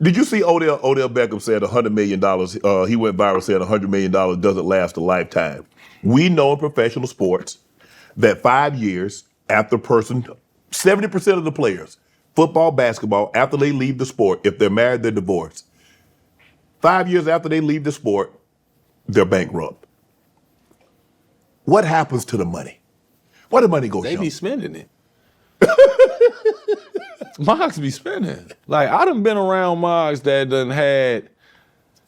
Did you see Odell Beckham said $100 million, he went viral saying $100 million doesn't last a lifetime. We know in professional sports that 5 years after 70% of the players, football, basketball, after they leave the sport, if they're married, they're divorced. 5 years after they leave the sport, they're bankrupt. What happens to the money? Where the money go? They be spending it. Mogs be spending. Like, I done been around Mogs that done had,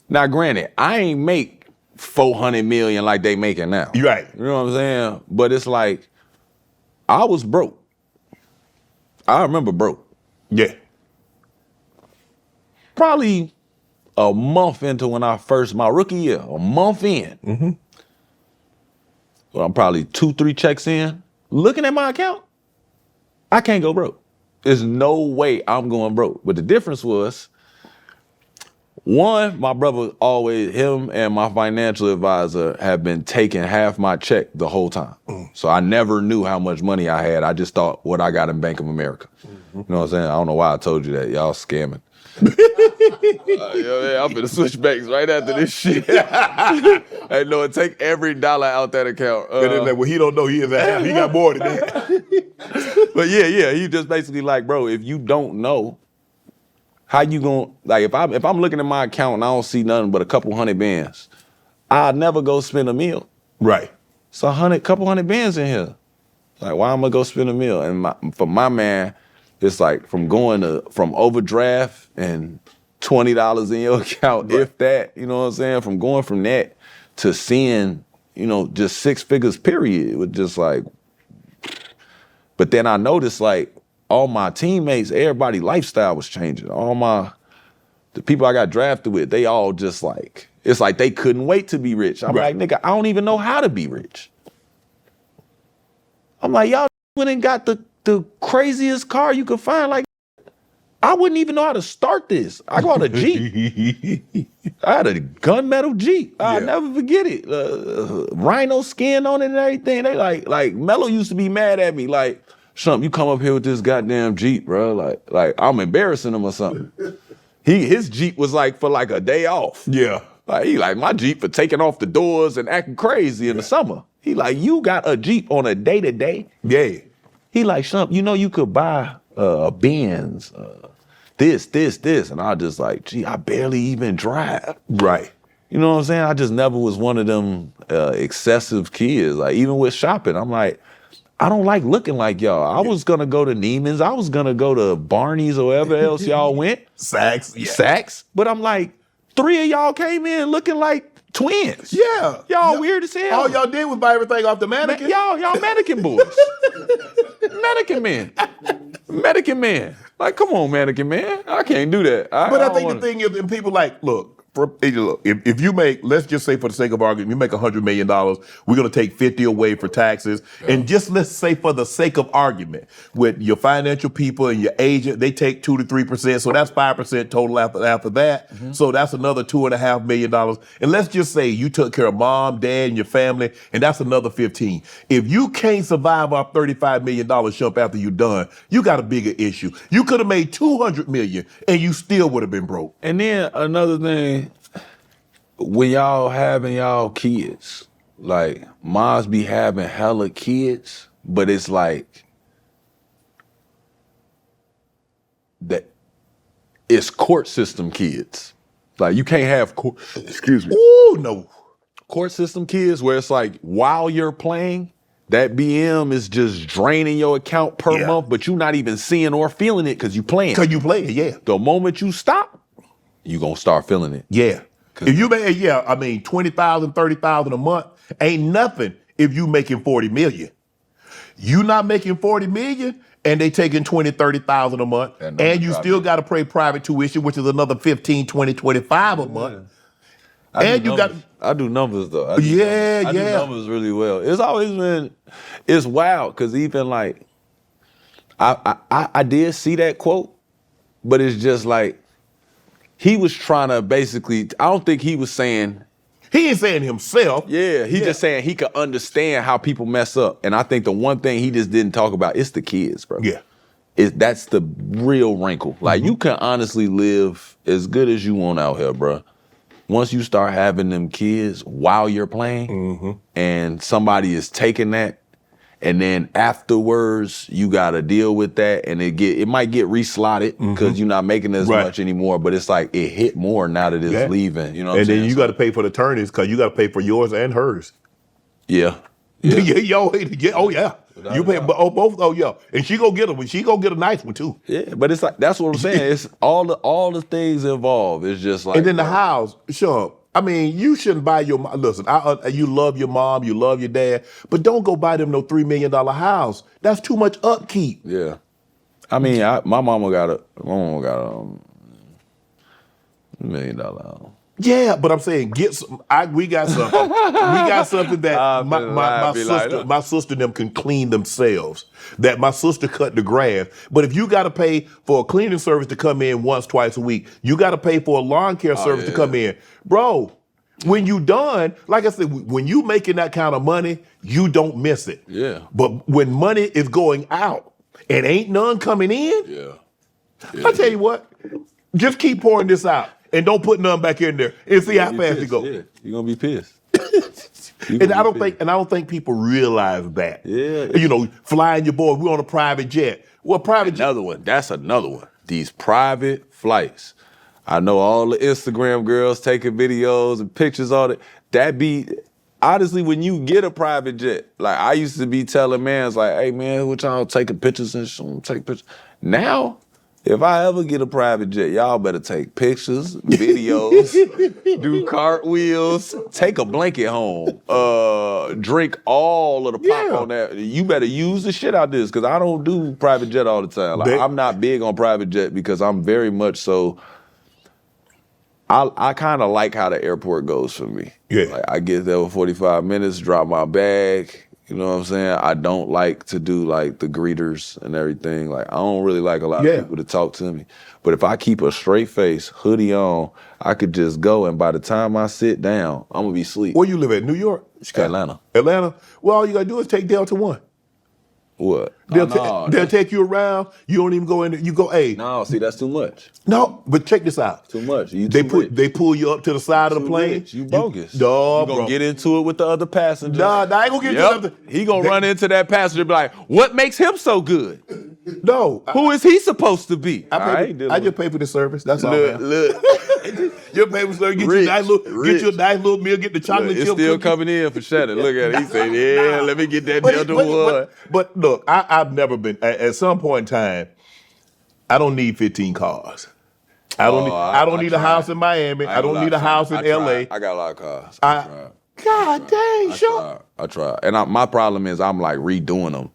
now granted, I ain't make 400 million like they making now. You're right. You know what I'm saying? But it's like, I was broke. I remember broke. Yeah. Probably a month into when my rookie year, a month in. Mm-hmm. Well, I'm probably 2-3 checks in. Looking at my account, I can't go broke. There's no way I'm going broke. But the difference was, one, my brother always, him and my financial advisor have been taking half my check the whole time. So I never knew how much money I had. I just thought what I got in Bank of America. You know what I'm saying? I don't know why I told you that. Y'all scamming. I'm gonna switch banks right after this shit. Hey, no, take every dollar out that account. Well, he don't know he is a half. He got more than that. But yeah, he just basically like, bro, if you don't know, how you gonna, like, if I'm looking at my account and I don't see nothing but a couple hundred bands, I'll never go spend a meal. Right. So couple hundred bands in here. Like, why am I go spend a meal? And for my man, it's like from overdraft and $20 in your account, right. If that, you know what I'm saying? From going from that to seeing, just 6 figures, period. It was just like, but then I noticed like all my teammates, everybody's lifestyle was changing. The people I got drafted with, they all just like, it's like they couldn't wait to be rich. I'm right. like, nigga, I don't even know how to be rich. I'm like, y'all went and got the craziest car you could find. Like, I wouldn't even know how to start this. I got a Jeep. I had a gunmetal Jeep. I'll never forget it. Rhino skin on it and everything. They like Mello used to be mad at me. Like, Shump, you come up here with this goddamn Jeep, bro. Like I'm embarrassing him or something. His Jeep was like for like a day off. Yeah. Like, he like, my Jeep for taking off the doors and acting crazy in the summer. He like, you got a Jeep on a day-to-day? Yeah. He like, Shump, you could buy a Benz, this. And I just like, gee, I barely even drive. Right. You know what I'm saying? I just never was one of them excessive kids. Like, even with shopping, I'm like, I don't like looking like y'all. I was gonna go to Neiman's. I was gonna go to Barney's or wherever else y'all went. Saks. But I'm like, 3 of y'all came in looking like twins. Yeah. Y'all weird as hell. All y'all did was buy everything off the mannequin. Y'all mannequin boys. Mannequin man. Like, come on, mannequin man. I can't do that. But I think the thing is, and people like, look, if you make, let's just say for the sake of argument, you make $100 million, we're going to take 50 away for taxes. Yeah. And just let's say for the sake of argument, with your financial people and your agent, they take 2 to 3%. So that's 5% total after that. Mm-hmm. So that's another $2.5 million. And let's just say you took care of mom, dad, and your family, and that's another 15. If you can't survive off $35 million, Shump, after you're done, you got a bigger issue. You could have made $200 million and you still would have been broke. And then another thing, when y'all having y'all kids, like, moms be having hella kids, but it's like that it's court system kids. Like, you can't have court system kids where it's like, while you're playing, that BM is just draining your account per month, but you're not even seeing or feeling it because you playing. Because you playing, yeah. The moment you stop, you gonna start feeling it. Yeah. If you make, $20,000, $30,000 a month ain't nothing if you making $40 million. You not making $40 million and they taking $20,000, $30,000 a month, and you still got to pay private tuition, which is another $15,000, $20,000, $25,000 a month. I do numbers though. I do numbers really well. It's always been, it's wild because even like, I did see that quote, but it's just like, he was trying to basically, I don't think he was saying. He ain't saying himself. Yeah, he's just saying he could understand how people mess up. And I think the one thing he just didn't talk about is the kids, bro. Yeah. that's the real wrinkle. Like you can honestly live as good as you want out here, bro. Once you start having them kids while you're playing, and somebody is taking that, and then afterwards you gotta deal with that, and it might get reslotted because you're not making as much anymore. But it's like it hit more now that it's leaving. You know, what I'm saying? Then you got to pay for the attorneys because you got to pay for yours and hers. Yeah. Oh yeah. You pay both. Oh yeah, and she go get them. She go get a nice one too. Yeah, but it's like that's what I'm saying. It's all the things involved. It's just like, and then the house, sure. I mean, you shouldn't buy your listen. You love your mom, you love your dad, but don't go buy them no $3 million house. That's too much upkeep. Yeah, I mean, my mama got a $1 million house. Yeah, but I'm saying get some. We got something. We got something that my sister and them can clean themselves. That my sister cut the grass. But if you got to pay for a cleaning service to come in once, twice a week, you got to pay for a lawn care service to come in, bro. When you done, like I said, when you making that kind of money, you don't miss it. Yeah. But when money is going out and ain't none coming in, I tell you what, just keep pouring this out. And don't put none back in there and see how fast it goes. Yeah, you're gonna be pissed. And I don't think people realize that. Yeah. You know, flying your boy, we're on a private jet. Well, private jet. Another one. That's another one. These private flights. I know all the Instagram girls taking videos and pictures on it. That be honestly, when you get a private jet, like I used to be telling mans like, hey man, what y'all taking pictures and take pictures. Now, if I ever get a private jet, y'all better take pictures, videos, do cartwheels, take a blanket home, drink all of the pop on that. You better use the shit out of this because I don't do private jet all the time. Like I'm not big on private jet because I'm very much so. I kind of like how the airport goes for me. Yeah, like I get there with 45 minutes, drop my bag. You know what I'm saying? I don't like to do like the greeters and everything. Like I don't really like a lot of people to talk to me. But if I keep a straight face, hoodie on, I could just go and by the time I sit down, I'm gonna be asleep. Where you live at? New York? Atlanta. Atlanta? Well, all you gotta do is take Delta One. What? They'll take you around. You don't even go in there. You go, hey. No, see, that's too much. No, but check this out. Too much. They pull you up to the side of the plane. Rich. You bogus. You gonna get into it with the other passengers. Nah, I ain't gonna get into it. He gonna run into that passenger and be like, what makes him so good? No. Who is he supposed to be? I just pay for the service. That's all. Look. You pay for service, get you a nice little meal, get the chocolate chip. It's still coming in for Shannon. Look at it. He said, yeah, let me get that Delta One. But look, I've never been, at some point in time, I don't need 15 cars. I don't need a house in Miami. I don't need a house in LA. I got a lot of cars. God dang, sure. I try. And my problem is I'm like redoing them.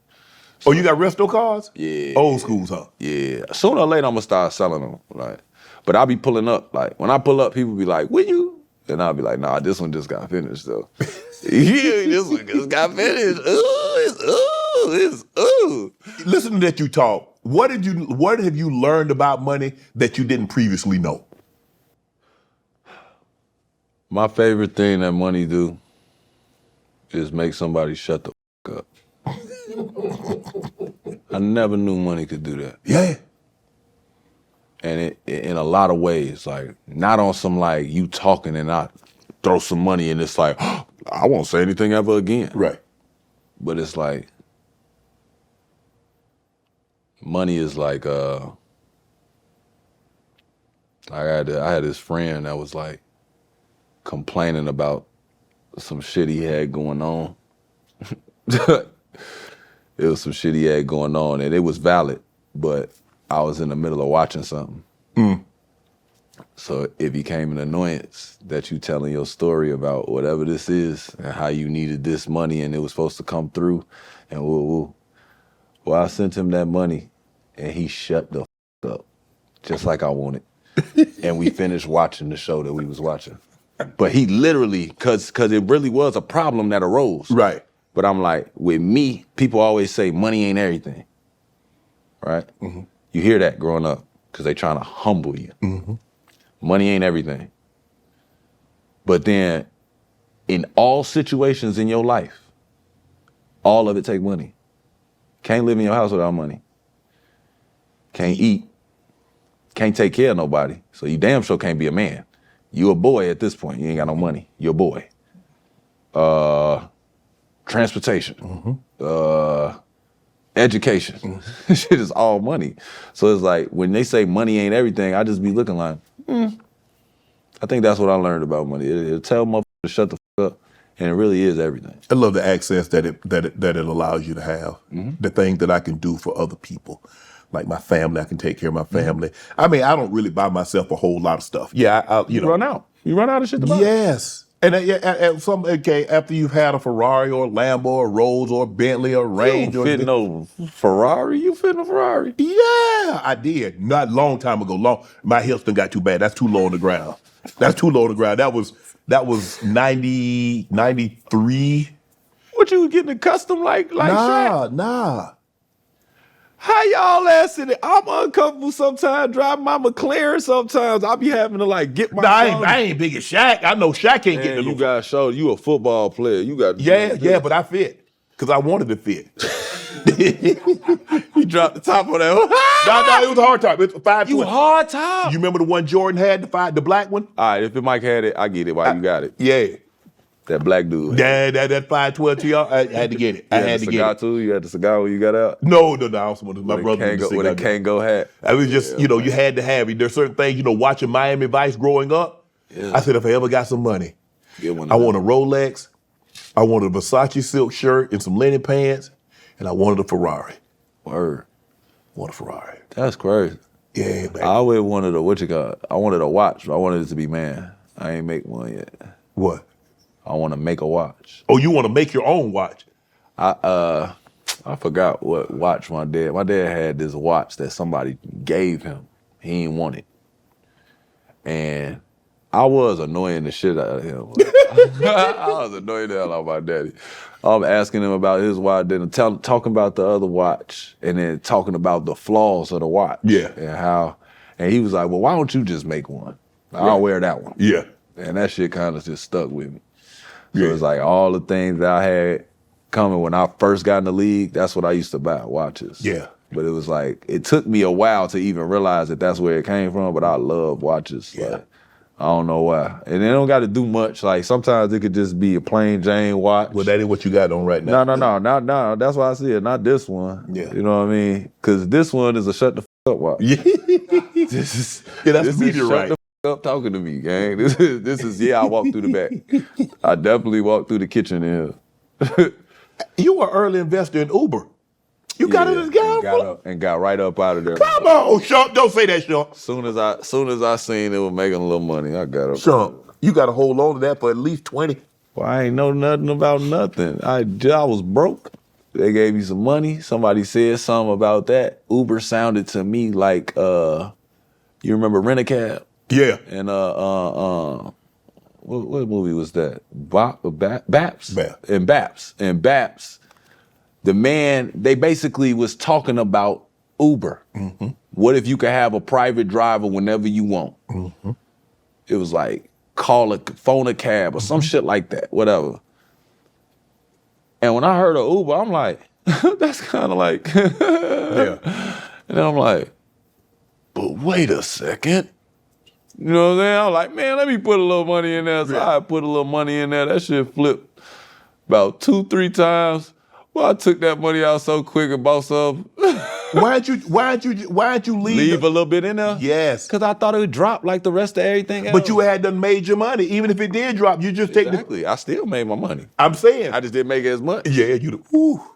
So, you got resto cars? Yeah. Old schools, huh? Yeah. Sooner or later I'm gonna start selling them. Like, but I'll be pulling up. Like when I pull up, people be like, "Will you?" And I'll be like, "Nah, this one just got finished though." Yeah, this one just got finished. Listen to that you talk. What have you learned about money that you didn't previously know? My favorite thing that money do is make somebody shut the fuck up. I never knew money could do that. Yeah. And it in a lot of ways, like not on some like you talking and I throw some money and it's like, oh, I won't say anything ever again. Right. But it's like, money is like, I had this friend that was like complaining about some shit he had going on. It was some shit he had going on and it was valid, but I was in the middle of watching something. So it became an annoyance that you telling your story about whatever this is and how you needed this money and it was supposed to come through and woo. Well, I sent him that money and he shut the up, just like I wanted. And we finished watching the show that we was watching. But he literally, cause it really was a problem that arose. Right. But I'm like, with me, people always say money ain't everything, right? Mm-hmm. You hear that growing up because they trying to humble you. Mm-hmm. Money ain't everything. But then in all situations in your life, all of it take money. Can't live in your house without money. can't eat, can't take care of nobody. So you damn sure can't be a man. You a boy at this point. You ain't got no money. You're a boy. Transportation. Education. Shit is all money. So it's like, when they say money ain't everything, I just be looking like, I think that's what I learned about money. It'll tell motherfuckers to shut the fuck up, and it really is everything. I love the access that it allows you to have. The things that I can do for other people. Like my family, I can take care of my family. I mean, I don't really buy myself a whole lot of stuff. Yeah, you know. Run out. You run out of shit to buy. Yes. And after you've had a Ferrari or a Lambo or a Rolls or a Bentley or a Range. You don't fit no Ferrari. You fit in a Ferrari. Yeah, I did. Not a long time ago. My hips done got too bad. That's too low on the ground. That's too low on the ground. That was 90, 93. What, you getting accustomed like Shaq? Nah. How y'all ass in it? I'm uncomfortable sometimes driving my McLaren sometimes. I be having to like get my I ain't big as Shaq. I know Shaq can't get in the You got to show you a football player. You got Yeah, but I fit. Because I wanted to fit. You dropped the top of that. No, it was a hard top. It was 5'20". You hard top? You remember the one Jordan had, the black one? All right, if Mike had it, I get it. Why you got it? Yeah. That black dude. Yeah, that 5'12" to y'all, I had to get it. I had to get it. Too? You had the cigar when you got out? No. I was my brother. With a Kango hat. I was just, you had to have it. There's certain things, watching Miami Vice growing up. Yeah. I said, if I ever got some money, I want a Rolex, I wanted a Versace silk shirt and some linen pants, and I wanted a Ferrari. Word. I want a Ferrari. That's crazy. Yeah, man. I always wanted I wanted a watch, but I wanted it to be man. I ain't make one yet. What? I want to make a watch. Oh, you want to make your own watch? I forgot what watch my dad had this watch that somebody gave him. He didn't want it. And I was annoying the shit out of him. I was annoying the hell out of my daddy. I'm asking him about his watch, then talking about the other watch, and then talking about the flaws of the watch. Yeah. And he was like, well, why don't you just make one? I'll wear that one. Yeah. And that shit kind of just stuck with me. So it's like all the things that I had coming when I first got in the league, that's what I used to buy, watches. Yeah. But it was like, it took me a while to even realize that that's where it came from, but I love watches. Yeah. Like, I don't know why. And they don't got to do much. Like sometimes it could just be a plain Jane watch. Well, that is what you got on right now. No. That's why I see it. Not this one. Yeah. You know what I mean? Because this one is a shut the f up watch. Yeah. This that's is right. Shut the f up talking to me, gang. This is I walked through the back. I definitely walked through the kitchen in here. You were an early investor in Uber. You got it as and got right up out of there. Come on, Shump. Don't say that, Shump. Soon as I seen it was making a little money, I got up. Shump, you got to hold on to that for at least 20. Well, I ain't know nothing about nothing. I was broke. They gave me some money. Somebody said something about that. Uber sounded to me like, you remember Rent-A-Cab? Yeah. And what movie was that? Baps? And Baps. The man, they basically was talking about Uber. Mm-hmm. What if you could have a private driver whenever you want? Mm-hmm. It was like, phone a cab or some shit like that, whatever. And when I heard of Uber, I'm like, that's kind of like, yeah. And then I'm like, but wait a second. You know what I'm saying? I'm like, man, let me put a little money in there. So I put a little money in there. That shit flipped about 2-3 times. Well, I took that money out so quick and bought some. Why don't you leave a little bit in there? Yes. Because I thought it would drop like the rest of everything else. But you had done made your money. Even if it did drop, you just take Exactly. I still made my money. I'm saying. I just didn't make it as much. Yeah,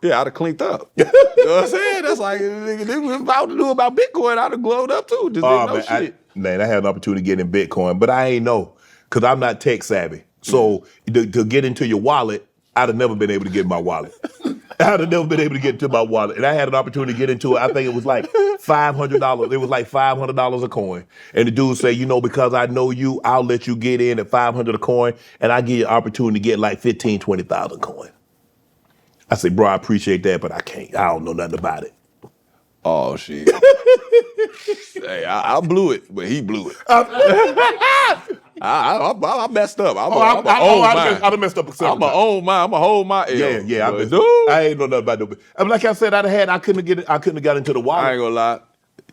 Yeah, I'd have cleaned up. You know what I'm saying? That's like, they was about to do about Bitcoin, I'd have glowed up too. Just didn't know shit. I had an opportunity to get in Bitcoin, but I ain't know. Because I'm not tech savvy. So to get into your wallet, I'd have never been able to get in my wallet. I'd have never been able to get into my wallet. And I had an opportunity to get into it. I think it was like $500. It was like $500 a coin. And the dude said, because I know you, I'll let you get in at $500 a coin, and I give you an opportunity to get like 15,000, 20,000 coin. I said, bro, I appreciate that, but I can't. I don't know nothing about it. Oh, shit. Hey, I blew it, but he blew it. I messed up. I'd have messed up. I'm going to own mine. I'm going to hold my L. Yeah. I ain't know nothing about it. I mean, like I said, I couldn't have got into the wallet. I ain't going to lie.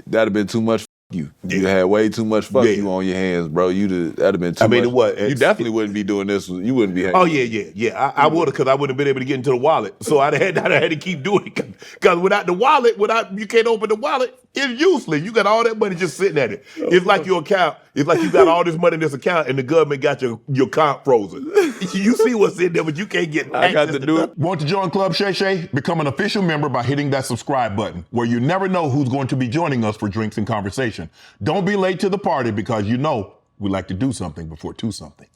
that'd have been too much. You had way too much you on your hands, bro. That'd have been too much. You definitely wouldn't be doing this. You wouldn't be. Oh yeah. I would have, because I wouldn't have been able to get into the wallet. So I'd have had to keep doing it, because without the wallet, you can't open the wallet. It's useless. You got all that money just sitting at it. It's like your account. It's like you got all this money in this account, and the government got your account frozen. You see what's in there, but you can't get. I got to do it. Want to join Club Shay Shay? Become an official member by hitting that subscribe button, where you never know who's going to be joining us for drinks and conversation. Don't be late to the party, because we like to do something before 2 something.